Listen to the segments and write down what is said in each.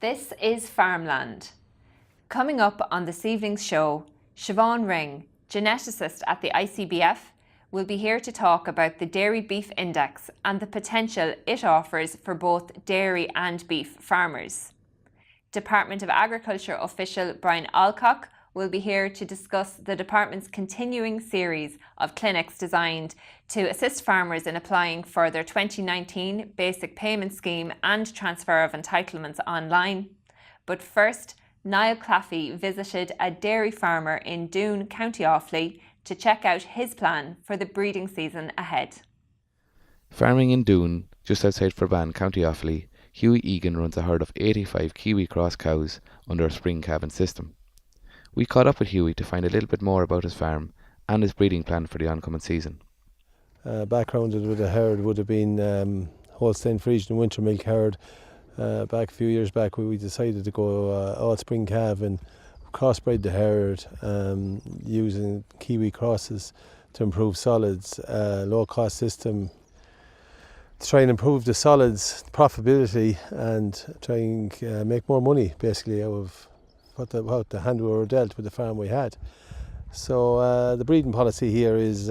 This is FarmLand. Coming up on this evening's show, Siobhan Ring, geneticist at the ICBF, will be here to talk about the Dairy Beef Index and the potential it offers for both dairy and beef farmers. Department of Agriculture official Brian Alcock will be here to discuss the department's continuing series of clinics designed to assist farmers in applying for their 2019 Basic Payment Scheme and transfer of entitlements online. But first, Niall Claffey visited a dairy farmer in Doon, County Offaly, to check out his plan for the breeding season ahead. Farming in Doon, just outside Ferban, County Offaly, Hughie Egan runs a herd of 85 Kiwi-cross cows under a spring-calving system. We caught up with Hughie to find a little bit more about his farm and his breeding plan for the oncoming season. Background with the herd would have been Holstein Friesian winter milk herd. Back a few years back we decided to go all spring calving, crossbred the herd using Kiwi-crosses to improve solids, low cost system to try and improve the solids profitability and try and make more money basically out of what the hand we were dealt with the farm we had. So the breeding policy here is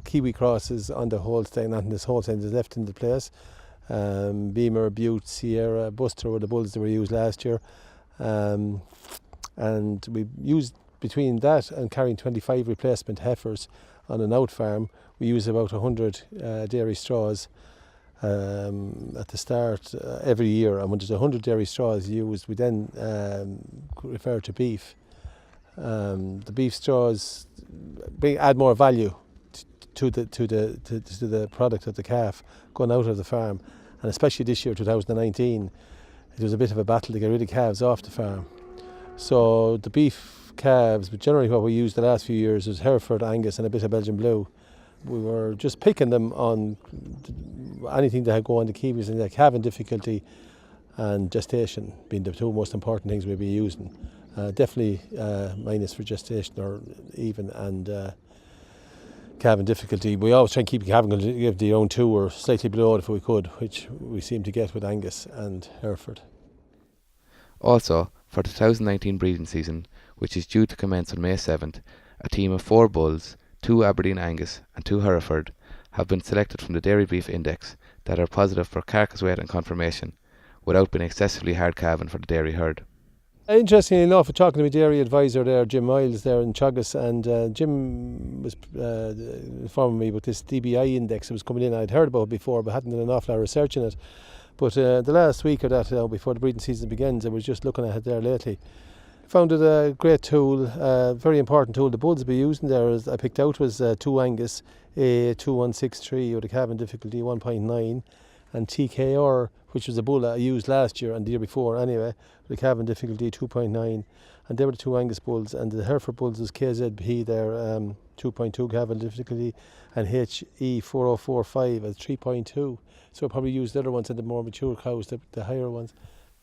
Kiwi-crosses on the Holstein, and this Holstein is left in the place. Beamer, Butte, Sierra, Buster were the bulls that were used last year. And we used between that and carrying 25 replacement heifers on an out farm, we use about 100 dairy straws at the start every year, and when there's 100 dairy straws used, we then refer to beef. The beef straws add more value to the product of the calf going out of the farm, and especially this year, 2019, it was a bit of a battle to get rid of calves off the farm. So the beef calves, but generally what we used the last few years was Hereford, Angus, and a bit of Belgian Blue. We were just picking them on anything that had go on the Kiwis, and like calving difficulty and gestation being the two most important things we'd be using. Definitely minus for gestation or even, and calving difficulty. We always try and keep calving to give the own 2 or slightly below it if we could, which we seem to get with Angus and Hereford. Also, for the 2019 breeding season, which is due to commence on May 7th, a team of 4 bulls, 2 Aberdeen Angus and 2 Hereford have been selected from the Dairy Beef Index that are positive for carcass weight and conformation, without being excessively hard calving for the dairy herd. Interestingly enough, talking to my dairy advisor there, Jim Miles there in Teagasc, and Jim was informing me about this DBI index that was coming in. I'd heard about it before but hadn't done an awful lot of research in it. But the last week or that, before the breeding season begins, I was just looking at it there lately. Found it a great tool, very important tool. The bulls to be using there, as I picked out, was 2 Angus, A2163 with a calving difficulty 1.9, and TKR, which was a bull I used last year and the year before anyway, with a calving difficulty 2.9, and they were the 2 Angus bulls, and the Hereford bulls was KZP there, 2.2 calving difficulty, and HE4045 at 3.2. So I probably used the other ones and the more mature cows, the higher ones.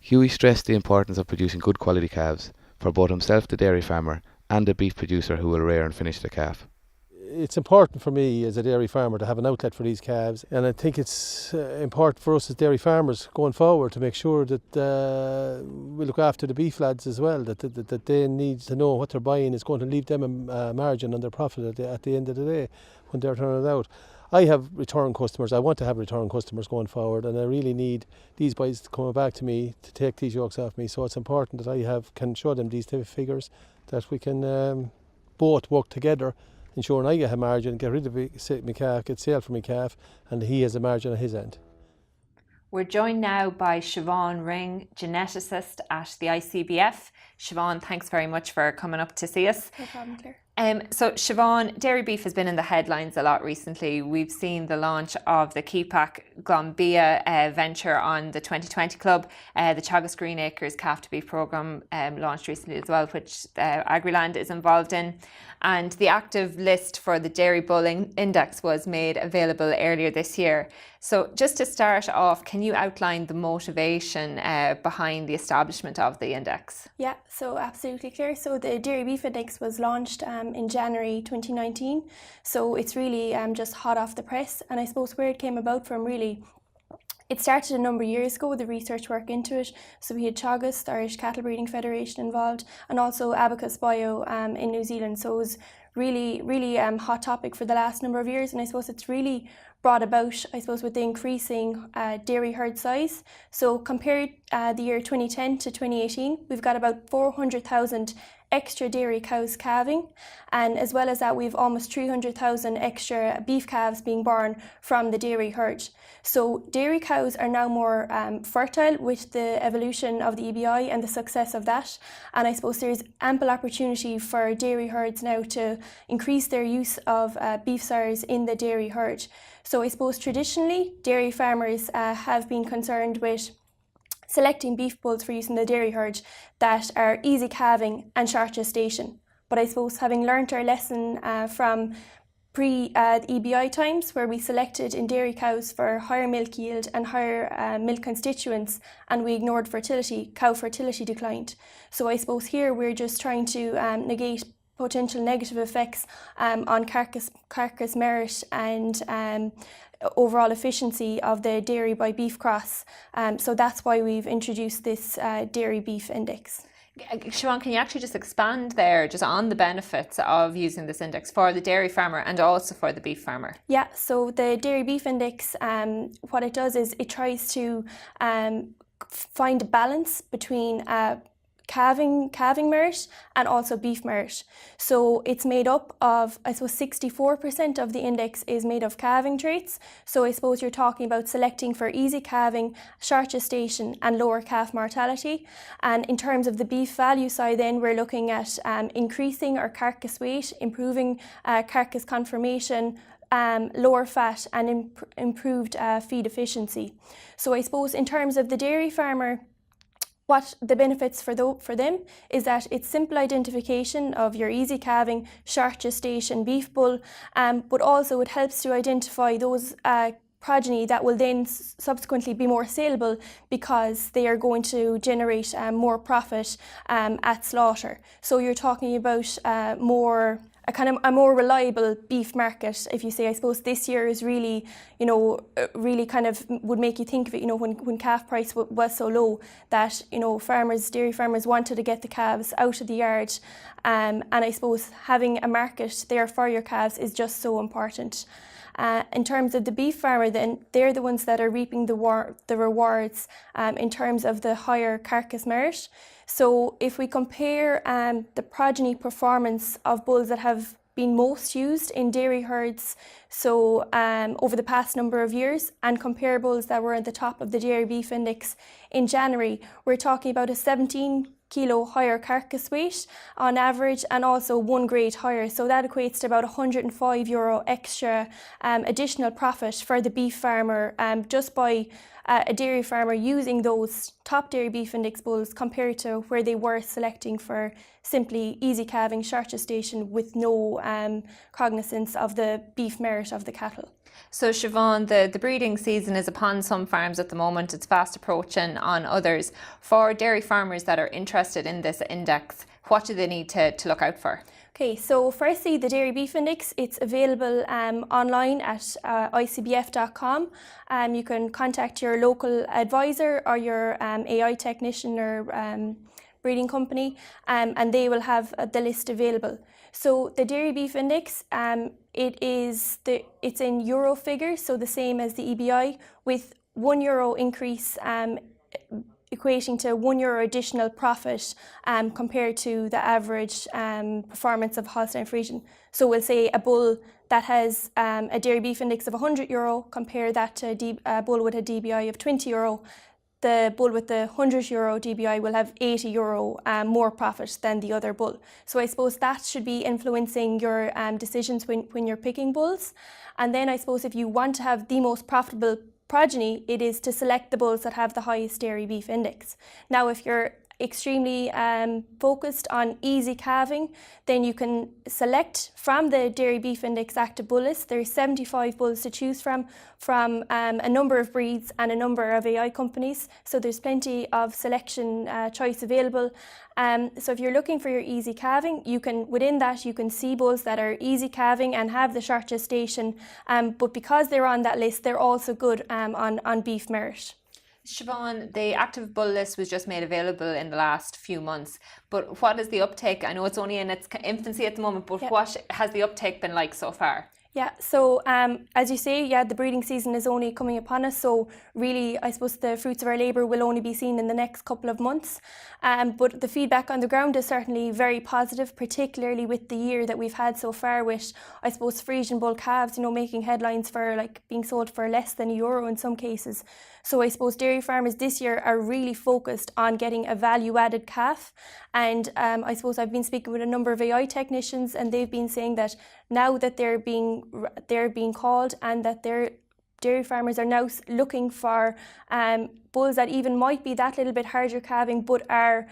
Hughie stressed the importance of producing good quality calves for both himself, the dairy farmer, and the beef producer who will rear and finish the calf. It's important for me as a dairy farmer to have an outlet for these calves, and I think it's important for us as dairy farmers going forward to make sure that we look after the beef lads as well, that they need to know what they're buying is going to leave them a margin on their profit at the end of the day when they're turning it out. I have return customers. I want to have return customers going forward, and I really need these boys to come back to me to take these yokes off me. So it's important that I can show them these type of figures, that we can both work together, ensuring I get a margin, get rid of my calf, get sale for my calf, and he has a margin on his end. We're joined now by Siobhan Ring, geneticist at the ICBF. Siobhan, thanks very much for coming up to see us. No problem, Claire. So Siobhan, dairy beef has been in the headlines a lot recently. We've seen the launch of the Kepak Glombia venture on the 2020 club. The Teagasc Green Acres Calf to Beef programme launched recently as well, which AgriLand is involved in. And the active list for the Dairy Bull Index was made available earlier this year. So just to start off, can you outline the motivation behind the establishment of the index? Yeah, so absolutely, Claire. So the Dairy Beef Index was launched in January 2019. So it's really just hot off the press. And I suppose where it came about from really It started a number of years ago, the research work into it. So we had Teagasc, the Irish Cattle Breeding Federation, involved, and also Abacus Bio in New Zealand. So it was really hot topic for the last number of years, and I suppose it's really brought about, I suppose, with the increasing dairy herd size. So compared the year 2010 to 2018, we've got about 400,000 extra dairy cows calving, and as well as that, we've almost 300,000 extra beef calves being born from the dairy herd. So dairy cows are now more fertile with the evolution of the EBI and the success of that, and I suppose there's ample opportunity for dairy herds now to increase their use of beef sires in the dairy herd. So I suppose traditionally dairy farmers have been concerned with selecting beef bulls for use in the dairy herd that are easy calving and short gestation. But I suppose having learnt our lesson from pre-EBI times, where we selected in dairy cows for higher milk yield and higher milk constituents, and we ignored fertility, cow fertility declined. So I suppose here we're just trying to negate potential negative effects on carcass merit and overall efficiency of the dairy by beef cross. So that's why we've introduced this dairy beef index. Siobhan, can you actually just expand there just on the benefits of using this index for the dairy farmer and also for the beef farmer? Yeah, so the dairy beef index, what it does is it tries to find a balance between calving merit and also beef merit. So it's made up of, I suppose, 64% of the index is made of calving traits. So I suppose you're talking about selecting for easy calving, short gestation and lower calf mortality. And in terms of the beef value side, then we're looking at increasing our carcass weight, improving carcass conformation, lower fat and improved feed efficiency. So I suppose in terms of the dairy farmer, what the benefits for them is that it's simple identification of your easy calving, short gestation beef bull, but also it helps to identify those progeny that will then subsequently be more saleable because they are going to generate more profit at slaughter. So you're talking about a more reliable beef market, if you say. I suppose this year is really, really kind of would make you think of it, when calf price was so low that, dairy farmers wanted to get the calves out of the yard. And I suppose having a market there for your calves is just so important. In terms of the beef farmer, then they're the ones that are reaping the rewards in terms of the higher carcass merit. So if we compare the progeny performance of bulls that have been most used in dairy herds, so over the past number of years, and compare bulls that were at the top of the dairy beef index in January, we're talking about a 17 kilo higher carcass weight on average, and also 1 grade higher. So that equates to about €105 extra additional profit for the beef farmer just by a dairy farmer using those top dairy beef index bulls compared to where they were selecting for simply easy calving, short gestation with no cognizance of the beef merit of the cattle. So Siobhan, the breeding season is upon some farms at the moment. It's fast approaching on others. For dairy farmers that are interested in this index, what do they need to look out for? Okay, so firstly, the Dairy Beef Index, it's available online at ICBF.com. You can contact your local advisor or your AI technician or breeding company, and they will have the list available. So the Dairy Beef Index, it's in euro figures, so the same as the EBI, with €1 increase equating to €1 additional profit compared to the average performance of Holstein Friesian. So we'll say a bull that has a dairy beef index of €100, compare that to a bull with a DBI of €20. The bull with the €100 DBI will have €80 more profit than the other bull. So I suppose that should be influencing your decisions when you're picking bulls. And then I suppose if you want to have the most profitable progeny, it is to select the bulls that have the highest dairy beef index. Now, if you're extremely focused on easy calving, then you can select from the Dairy Beef Index active bull list. There's 75 bulls to choose from a number of breeds and a number of AI companies. So there's plenty of selection choice available. So if you're looking for your easy calving, within that you can see bulls that are easy calving and have the short gestation. But because they're on that list, they're also good on beef merit. Siobhan, the active bull list was just made available in the last few months, but what is the uptake? I know it's only in its infancy at the moment, but what has the uptake been like so far? Yeah, so as you say, the breeding season is only coming upon us, so really I suppose the fruits of our labour will only be seen in the next couple of months. But the feedback on the ground is certainly very positive, particularly with the year that we've had so far with, I suppose, Frisian bull calves, making headlines for like being sold for less than €1 in some cases. So I suppose dairy farmers this year are really focused on getting a value-added calf. And I suppose I've been speaking with a number of AI technicians, and they've been saying that now that they're being called, and that their dairy farmers are now looking for bulls that even might be that little bit harder calving, but are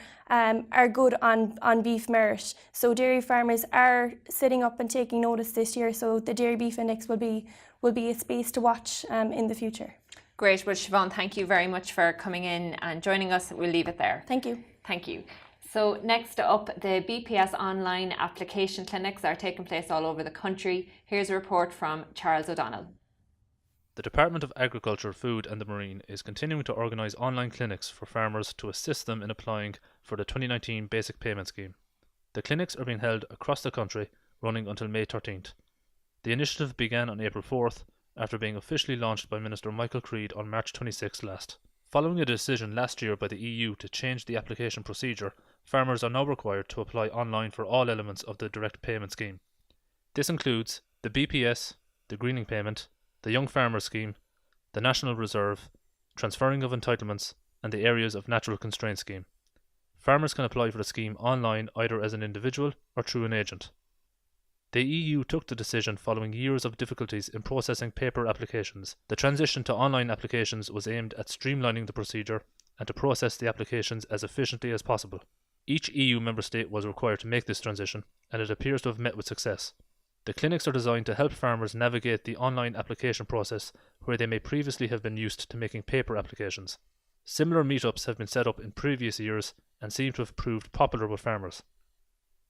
good on beef merit. So dairy farmers are sitting up and taking notice this year. So the Dairy Beef Index will be a space to watch in the future. Great. Well, Siobhan, thank you very much for coming in and joining us. We'll leave it there. Thank you. Thank you. So next up, the BPS online application clinics are taking place all over the country. Here's a report from Charles O'Donnell. The Department of Agriculture, Food and the Marine is continuing to organise online clinics for farmers to assist them in applying for the 2019 Basic Payment Scheme. The clinics are being held across the country, running until May 13th. The initiative began on April 4th, after being officially launched by Minister Michael Creed on March 26 last. Following a decision last year by the EU to change the application procedure, farmers are now required to apply online for all elements of the direct payment scheme. This includes the BPS, the greening payment, the Young Farmer Scheme, the National Reserve, transferring of entitlements, and the Areas of Natural Constraint Scheme. Farmers can apply for the scheme online either as an individual or through an agent. The EU took the decision following years of difficulties in processing paper applications. The transition to online applications was aimed at streamlining the procedure and to process the applications as efficiently as possible. Each EU member state was required to make this transition, and it appears to have met with success. The clinics are designed to help farmers navigate the online application process where they may previously have been used to making paper applications. Similar meetups have been set up in previous years and seem to have proved popular with farmers.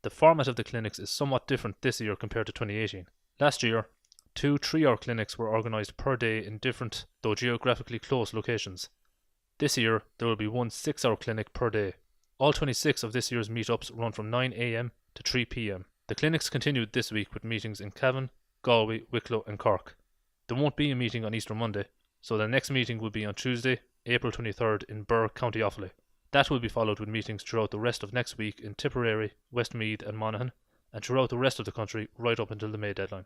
The format of the clinics is somewhat different this year compared to 2018. Last year, 2 3-hour clinics were organised per day in different, though geographically close, locations. This year, there will be 1 6-hour clinic per day. All 26 of this year's meetups run from 9 a.m. to 3 p.m. The clinics continued this week with meetings in Cavan, Galway, Wicklow and Cork. There won't be a meeting on Easter Monday, so the next meeting will be on Tuesday, April 23rd in Birr, County Offaly. That will be followed with meetings throughout the rest of next week in Tipperary, Westmeath and Monaghan, and throughout the rest of the country right up until the May deadline.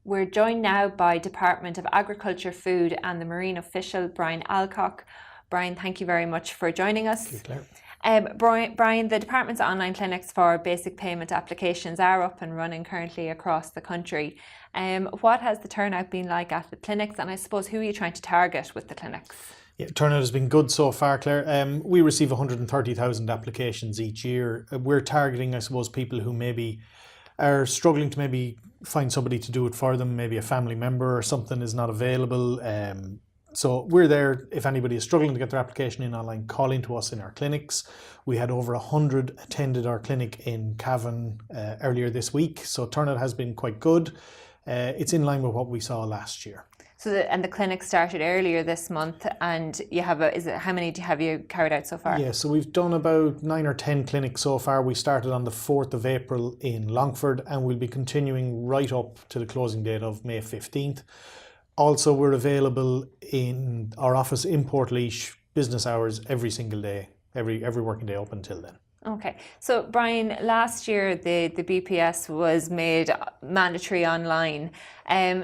We're joined now by Department of Agriculture, Food and the Marine official Brian Alcock. Brian, thank you very much for joining us. Thank you, Claire. Brian, the department's online clinics for basic payment applications are up and running currently across the country. What has the turnout been like at the clinics, and I suppose who are you trying to target with the clinics? Yeah, turnout has been good so far, Claire. We receive 130,000 applications each year. We're targeting, I suppose, people who maybe are struggling to maybe find somebody to do it for them. Maybe a family member or something is not available. So we're there if anybody is struggling to get their application in online, calling to us in our clinics. We had over 100 attended our clinic in Cavan earlier this week. So turnout has been quite good. It's in line with what we saw last year. So the clinic started earlier this month, and you have how many have you carried out so far? Yeah, so we've done about 9 or 10 clinics so far. We started on the 4th of April in Longford, and we'll be continuing right up to the closing date of May 15th. Also, we're available in our office in Portlaoise, business hours every single day, every working day up until then. Okay, so Brian, last year the BPS was made mandatory online.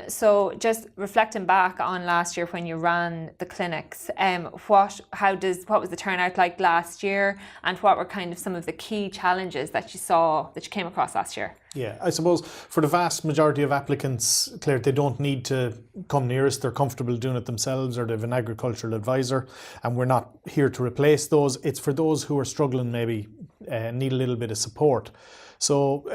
So just reflecting back on last year when you ran the clinics, what was the turnout like last year, and what were kind of some of the key challenges that you came across last year? Yeah, I suppose for the vast majority of applicants, Claire, they don't need to come near us. They're comfortable doing it themselves, or they have an agricultural advisor, and we're not here to replace those. It's for those who are struggling, maybe need a little bit of support. So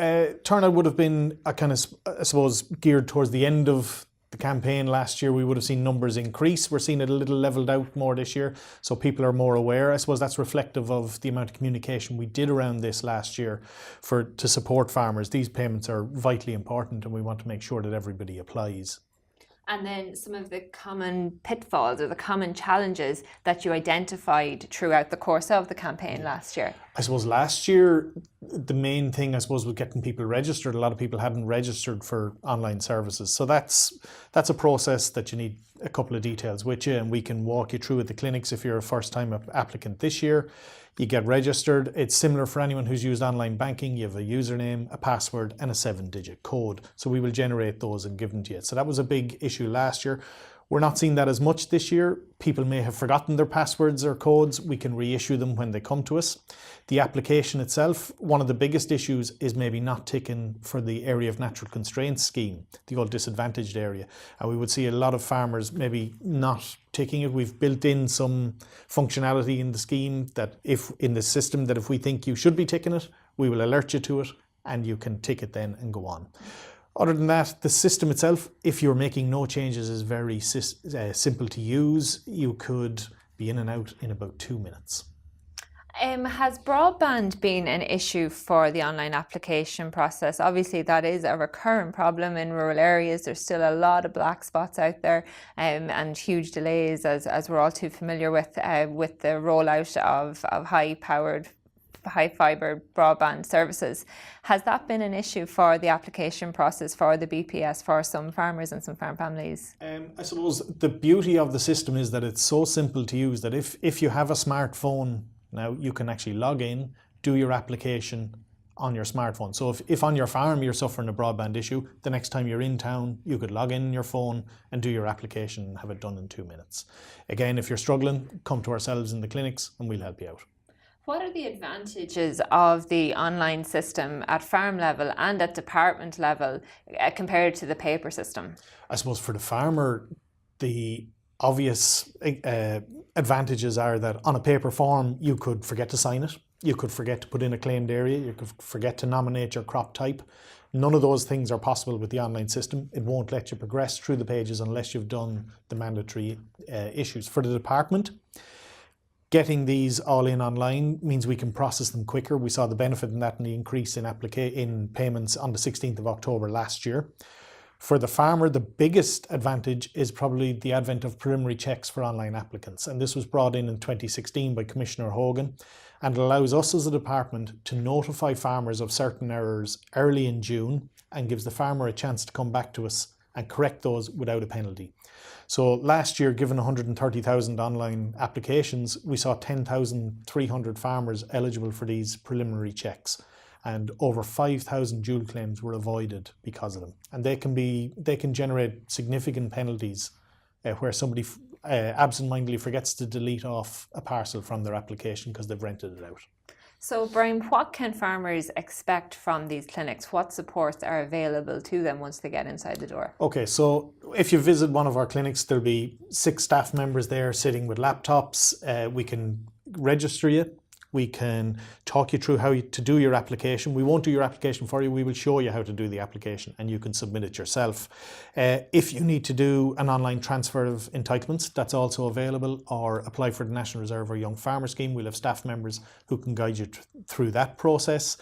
turnout would have been a kind of, I suppose, geared towards the end of the campaign last year. We would have seen numbers increase. We're seeing it a little leveled out more this year, so people are more aware. I suppose that's reflective of the amount of communication we did around this last year to support farmers. These payments are vitally important, and we want to make sure that everybody applies. And then some of the common pitfalls or the common challenges that you identified throughout the course of the campaign last year. I suppose last year, the main thing, I suppose, was getting people registered. A lot of people hadn't registered for online services. So that's a process that you need a couple of details with you, and we can walk you through at the clinics. If you're a first-time applicant this year, you get registered. It's similar for anyone who's used online banking. You have a username, a password, and a 7-digit code. So we will generate those and give them to you. So that was a big issue last year. We're not seeing that as much this year. People may have forgotten their passwords or codes. We can reissue them when they come to us. The application itself, one of the biggest issues is maybe not ticking for the Area of Natural Constraints scheme, the old disadvantaged area. And we would see a lot of farmers maybe not ticking it. We've built in some functionality in the scheme that if we think you should be ticking it, we will alert you to it and you can tick it then and go on. Other than that, the system itself, if you're making no changes, is very simple to use. You could be in and out in about 2 minutes. Has broadband been an issue for the online application process? Obviously, that is a recurrent problem in rural areas. There's still a lot of black spots out there and huge delays, as we're all too familiar with the rollout of high fibre broadband services. Has that been an issue for the application process for the BPS for some farmers and some farm families? I suppose the beauty of the system is that it's so simple to use that if you have a smartphone now, you can actually log in, do your application on your smartphone. So if on your farm you're suffering a broadband issue, the next time you're in town, you could log in your phone and do your application and have it done in 2 minutes. Again, if you're struggling, come to ourselves in the clinics and we'll help you out. What are the advantages of the online system at farm level and at department level compared to the paper system? I suppose for the farmer, the obvious advantages are that on a paper form, you could forget to sign it. You could forget to put in a claimed area. You could forget to nominate your crop type. None of those things are possible with the online system. It won't let you progress through the pages unless you've done the mandatory issues. For the department, getting these all in online means we can process them quicker. We saw the benefit in that in the increase in payments on the 16th of October last year. For the farmer, the biggest advantage is probably the advent of preliminary checks for online applicants. And this was brought in 2016 by Commissioner Hogan, and it allows us as a department to notify farmers of certain errors early in June and gives the farmer a chance to come back to us and correct those without a penalty. So last year, given 130,000 online applications, we saw 10,300 farmers eligible for these preliminary checks, and over 5,000 dual claims were avoided because of them. And they can generate significant penalties where somebody absentmindedly forgets to delete off a parcel from their application because they've rented it out. So Brian, what can farmers expect from these clinics? What supports are available to them once they get inside the door? Okay, so if you visit one of our clinics, there'll be 6 staff members there sitting with laptops. We can register you. We can talk you through how to do your application. We won't do your application for you. We will show you how to do the application and you can submit it yourself. If you need to do an online transfer of entitlements, that's also available, or apply for the National Reserve or Young Farmer Scheme. We'll have staff members who can guide you through that process.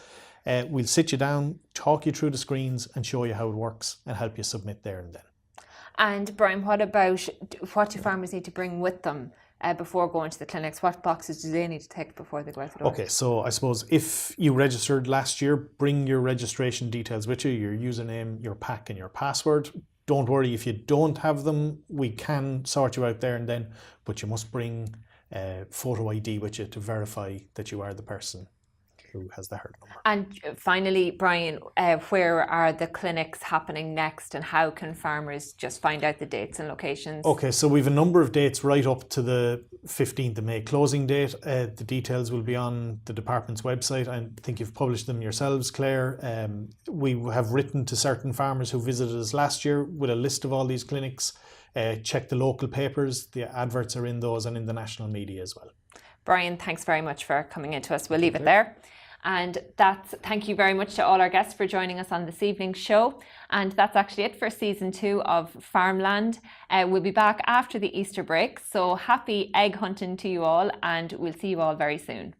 We'll sit you down, talk you through the screens and show you how it works and help you submit there and then. And Brian, what do farmers need to bring with them before going to the clinics? What boxes do they need to tick before they go out the door? Okay, so I suppose if you registered last year, bring your registration details with you, your username, your PAC and your password. Don't worry if you don't have them, we can sort you out there and then, but you must bring photo ID with you to verify that you are the person. who has the herd number. And finally, Brian, where are the clinics happening next, and how can farmers just find out the dates and locations? Okay, so we have a number of dates right up to the 15th of May closing date. The details will be on the department's website. I think you've published them yourselves, Claire. We have written to certain farmers who visited us last year with a list of all these clinics. Check the local papers. The adverts are in those and in the national media as well. Brian, thanks very much for coming into us. We'll leave it there. And thank you very much to all our guests for joining us on this evening's show. And that's actually it for season 2 of FarmLand. We'll be back after the Easter break. So happy egg hunting to you all, and we'll see you all very soon.